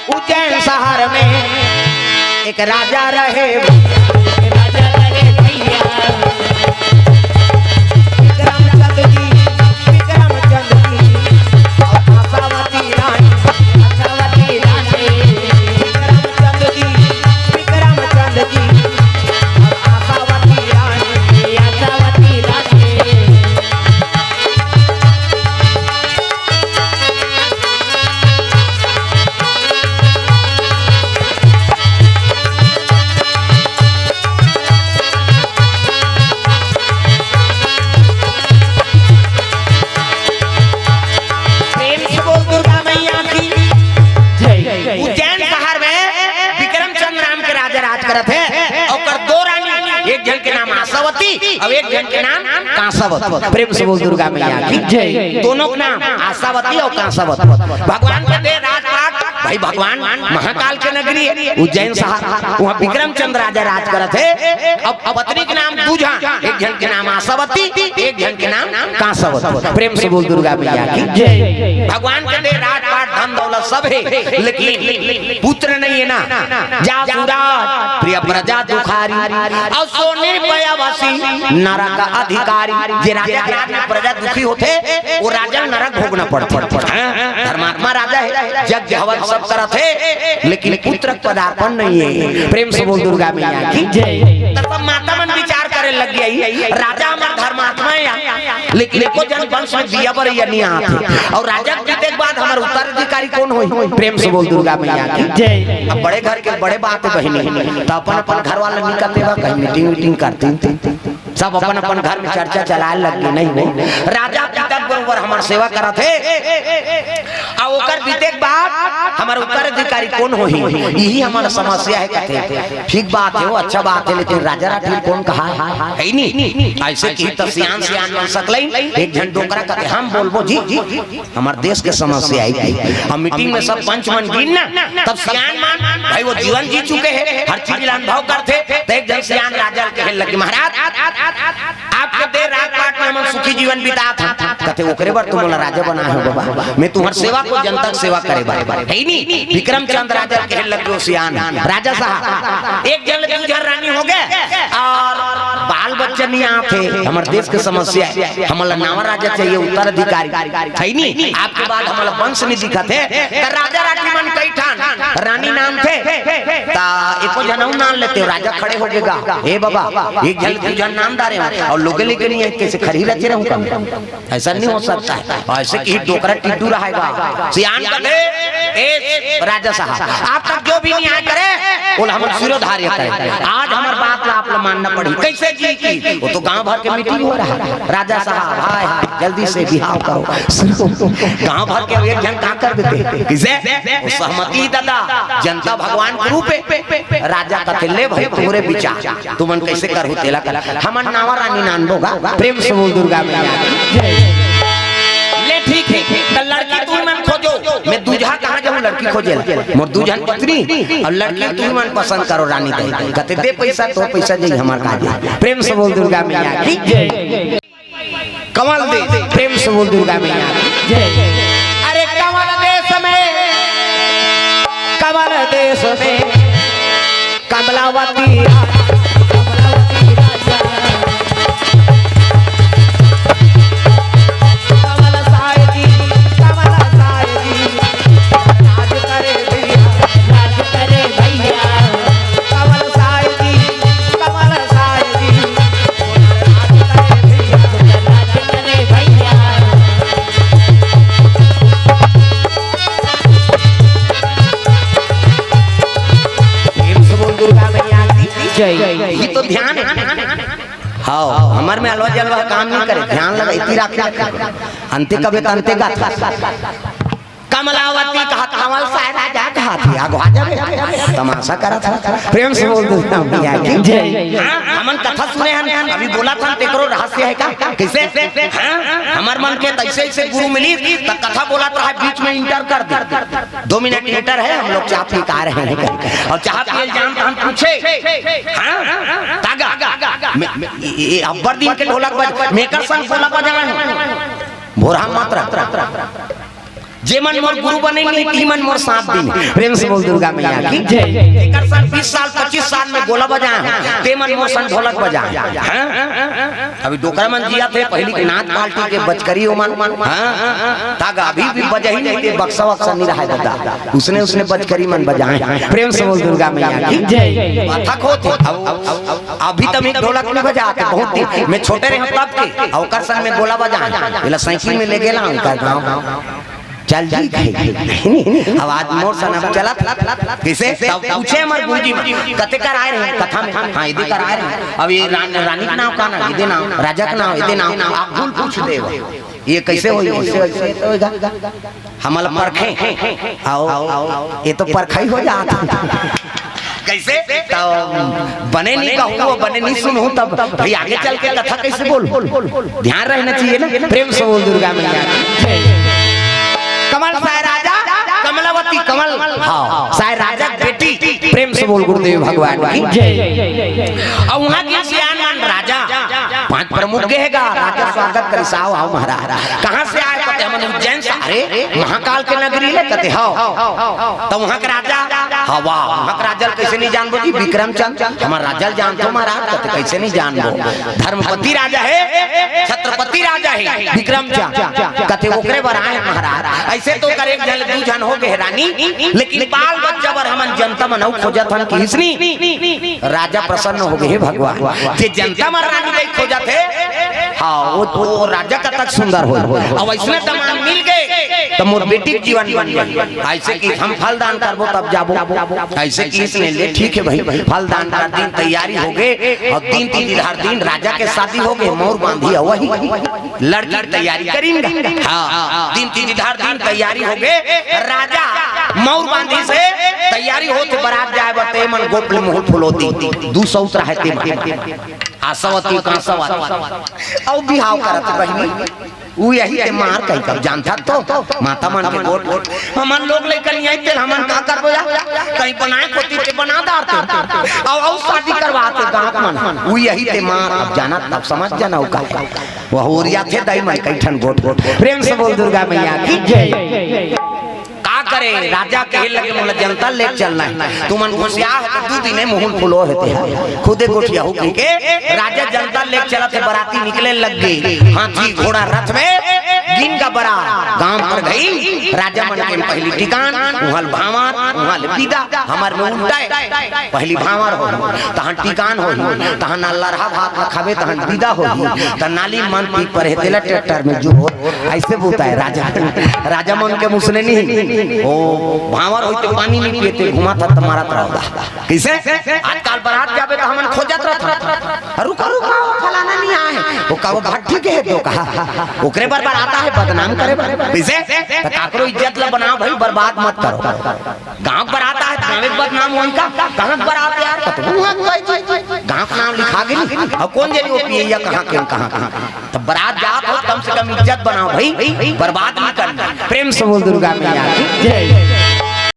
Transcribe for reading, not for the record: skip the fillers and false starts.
उज्जैन शहर में एक राजा रहे अब एक जन के नाम कांसावती। प्रेम से बोल दुर्गा मैया की जय। दोनों का नाम आशावती और कांसावती। भगवान का दे राजपाट भाई भगवान महाकाल के नगरी उज्जैन शहर वहाँ विक्रमचंद्र राजा राज करत है। अब पत्नी के नाम दूजा, एक जन के नाम आशावती, एक जन के नाम कांसावती। प्रेम से बोल दुर्गा मैया की जय। भगवान के दे राजपाट धन दौलत सब है लेकिन पुत्र नहीं है ना। जासुराज प्रिय प्रजा दुखारी और सोने पयावासी नरक का अधिकारी। जे राजा में प्रजा दुखी होते वो राजा नरक भोगना पड़ता। धर्मात्मा राजा है, यज्ञ हवन सब करत है लेकिन पुत्र पदार्पण नहीं है। प्रेम से बोल दुर्गा मैया की जय। तब माता मन विचार करे लग गई राजा हमार धर्मात्मा है लेकिन एको जन वंश में दिया पर नहीं आते और राजा के बाद हमारे उत्तराधिकारी कौन होई। प्रेम से बोल दुर्गा मैया की जय। अब बड़े घर के बड़े बात है बहनी तो अपन अपन घर वाला निकलते बा कहीं मीटिंग वीटिंग करते सब अपन अपन घर में चर्चा चलाए लग गए। नहीं राजा पिता बरोबर हमार सेवा करत है और ओकर बीते बाद हमारे उत्तराधिकारी कौन होई यही हमारा समस्या है। कहते ठीक बात है वो अच्छा बात है लेकिन राजा राठी कौन कहा है नहीं ऐसे की तो सियान सियान बन सकले। एक जन डोकरा कहते हम बोलबो जी हमारे देश के समस्या है। हम मीटिंग में सब पंच मन गिन ना तब सियान मान भाई वो जीवन जी चुके हैं हर चीज अनुभव करते तो एक जन सियान राजा कहने लगे महाराज आपके देर रात पाट में हम सुखी जीवन बिता था। कहते ओकरे बार तुम राजा बना है बाबा मैं तुम्हारी सेवा को जनता की सेवा करे बार है नहीं। विक्रमचंद्र राजा कहने लगे सियान राजा साहब एक जन दूसर रानी हो गए और बाल बच्चे नहीं आते हमारे देश की समस्या है। हमारा नावा राजा चाहिए उत्तराधिकारी है नहीं। आपके बाद हमारा वंश नहीं दिखा थे राजा राठी मन कई ठान रानी नाम थे ता एको जनऊ नाम लेते राजा खड़े हो गएगा ए बाबा एक जन दूसर नाम डारे और लोग लेके नहीं है कैसे खड़ी रचे रहूं ऐसा नहीं हो सकता है। ऐसे की डोकरा टिड्डू रहेगा सियान करे ए राजा साहब आप तक जो भी न्याय करे वो हम सिरोधार्य करे। आज हमार बात ला आप ला मानना पड़ी कैसे जी की वो तो गांव भर के मीटिंग हो रहा है। राजा साहब हाय जल्दी से बिहाव करो गांव भर के एक जन का कर देते किसे सहमति दादा जनता भगवान के रूप है। राजा कहते ले भाई तुम्हारे विचार तुमन कैसे कर होतेला हमन नावा रानी नान बोगा। प्रेम से बोल दुर्गा मैया ले ठीक है तो लड़की तुम मन खोजो मैं दूल्हा कहां जाऊं लड़की खोजे मोर दूल्हन पत्नी और लड़की तुम मन पसंद करो रानी दे कहते दे पैसा तो पैसा दे हमार काज। प्रेम से बोल दुर्गा मैया की जय। कमल दे प्रेम से बोल दुर्गा मैया की जय। अरे कमल देश में कमलावती ये तो ध्यान है। हाँ हमारे में अलवा जलवा काम नहीं करे ध्यान लगा इतनी रख अंते कभी अंते का कमलावती कहा कमल साय राजा कहा थी आगो आ जावे तमाशा करा था। प्रेम से बोल दो मैया की जय। हमन कथा सुने हैं अभी बोला था तेकरो रहस्य है का कैसे हमार मन के तैसे ऐसे गुरु मिली त कथा बोला तो है बीच में इंटर कर दे 2 मिनट इंटर है हम लोग चाय पी का रहे हैं और चाय पिए जान हम पूछे हां तागा अब्बर दिन के ढोलक बज मेकर संग ढोलक बजावे भोरा मात्रा जे मन मोर गुरु बनेंगे ती मन मोर साथ दी। प्रेम से बोल दुर्गा मैया की जय। एकर सन 20 साल 25 साल में गोला बजा ते मन मोर सन ढोलक बजा। अभी डोकरा मन जिया थे पहली के नाथ पार्टी के बचकरी मन तागा अभी भी बजा ही नहीं थे बक्सा वक्सा नहीं रहा दादा उसने बचकरी मन बजाए। प्रेम से बोल दुर्गा मैया की जय। थक होते अभी तक एक ढोलक में बजाते बहुत दिन मैं छोटे रहे तब के औकर सन में गोला बजा बोला साइकिल में ले गेला उनका गांव चल जी आवाज मोर सना चला कैसे तब पूछे मर गुरुजी कते कर आए रहे कथा में हां इधर कर आए रहे अब ये रानी का नाम का ना इधर नाम राजा का नाम इधर नाम आप भूल पूछ दे ये कैसे होई कैसे होएगा हमल परखे आओ ये तो परखई हो जाता कैसे तो बने नहीं कहूँ बने नहीं सुनूं तब भाई आगे चल के कथा कैसे बोल ध्यान रहना चाहिए ना। प्रेम से बोल दुर्गा मैया कमल साय राजा कमलावती कमल हाँ साय राजा बेटी। प्रेम से बोल गुरुदेव भगवान की जय। और वहाँ की सियान राजा 5 प्रमुख गएगा राजा स्वागत कर साव आओ महाराज कहाँ से आए कहते हम उज्जैन से अरे महाकाल के नगरी ले कहते हो तो वहाँ का राजा हाँ वाह वहाँ का राजा कैसे नहीं जानबो जी विक्रमचंद हमारा राजा जानते महाराज कहते कैसे नहीं जानबो धर्मपति राजा है छत्रपति राजा है विक्रमचंद कहते ओकरे बर आए महाराज ऐसे तो करे जन 2 जन हो गए रानी लेकिन बाल बच्चा बर हमन जनता मनौ खोजत हन कि इसनी राजा प्रसन्न हो गए भगवान जे जनता मर रानी नहीं खोजत है हाँ वो तो राजा का तक सुंदर हो अब ऐसे तमाम मिल गए तो मोर बेटी जीवन बन गई ऐसे कि हम फल दान करबो तब जाबो ऐसे कि इसने ले ठीक है भाई फल दान कर दिन तैयारी हो गए और 3 दिन राजा के शादी हो गए मोर बांधी वही लड़की तैयारी करेंगे हाँ 3 दिन तैयारी हो गए राजा मोर बांधी से तैयारी हो तो बारात जाए बते मन गोपल मुहल फुलोती 200 रहते आसवती कांसवती और बिहाव करत बहिनी वो यही के मार कहीं कब जानता तो माता मन के गोट हमन लोग लेकर यहीं पे हमन का करबो कहीं बनाए कोती पे बना दाते और शादी करवाते गांव मन वो यही ते मार अब जाना तब समझ जाना का वो होरिया थे दाई मन कैठन गोट प्रेम से बोल दुर्गा मैया की जय। का करे राजा कहे लगे मोला जनता ले चलना है तुमन घुसिया है 2 दिन मुहन फुलो होते खुदे गोठिया हो के राजा जनता ले चला थे बराती निकले लग गई हाथी घोड़ा रथ में गिन का बड़ा गांव पर गई राजा मन के पहली ठिकान उहल भावर उहल विदा हमार में उल्टा है पहली भावर हो तहन ठिकान हो तहन लरहा भात खावे तहन विदा हो त नाली मन पी पर हेतेला ट्रैक्टर में जो ऐसे बोलता है राजा मन के मुसने नहीं ओ भावर होते पानी नहीं पीते घुमा था तुम्हारा तरह कैसे आजकल बारात जाबे तो हमन खोजत रहत रुका फलाना नहीं आए वो का वो भट्टी के है तो कहा ओकरे बार आता है बदनाम करे कैसे तो काकरो इज्जत ला बनाओ भाई बर्बाद मत करो गांव पर आता है गांव में बदनाम होई का कहां पर आते यार गांव का नाम लिखा गई और कौन जरी वो पिया कहां तो बारात जात हो कम से कम इज्जत बनाओ भाई बर्बाद नहीं करना। प्रेम से बोल दुर्गा मैया की जय।